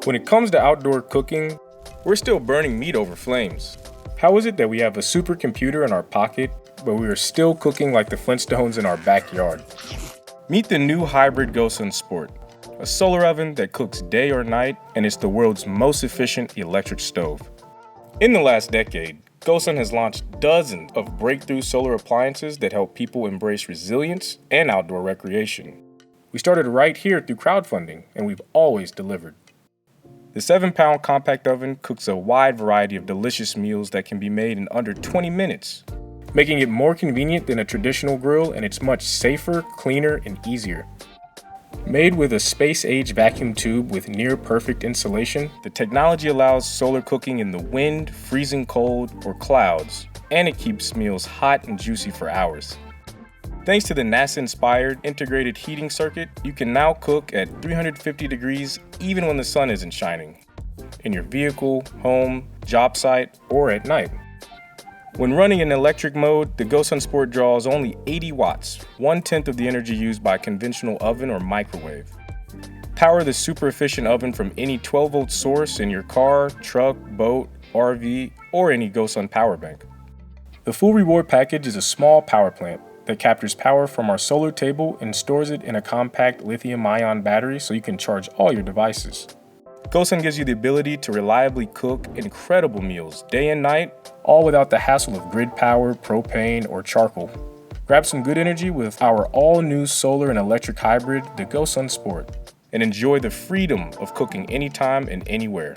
When it comes to outdoor cooking, we're still burning meat over flames. How is it that we have a supercomputer in our pocket, but we are still cooking like the Flintstones in our backyard? Meet the new hybrid GoSun Sport, a solar oven that cooks day or night, and it's the world's most efficient electric stove. In the last decade, GoSun has launched dozens of breakthrough solar appliances that help people embrace resilience and outdoor recreation. We started right here through crowdfunding, and we've always delivered. The 7-pound compact oven cooks a wide variety of delicious meals that can be made in under 20 minutes, making it more convenient than a traditional grill, and it's much safer, cleaner, and easier. Made with a space-age vacuum tube with near-perfect insulation, the technology allows solar cooking in the wind, freezing cold, or clouds, and it keeps meals hot and juicy for hours. Thanks to the NASA-inspired integrated heating circuit, you can now cook at 350 degrees even when the sun isn't shining, in your vehicle, home, job site, or at night. When running in electric mode, the GoSun Sport draws only 80 watts, 1/10 of the energy used by a conventional oven or microwave. Power the super efficient oven from any 12-volt source in your car, truck, boat, RV, or any GoSun power bank. The full reward package is a small power plant that captures power from our solar table and stores it in a compact lithium-ion battery so you can charge all your devices. GoSun gives you the ability to reliably cook incredible meals day and night, all without the hassle of grid power, propane, or charcoal. Grab some good energy with our all-new solar and electric hybrid, the GoSun Sport, and enjoy the freedom of cooking anytime and anywhere.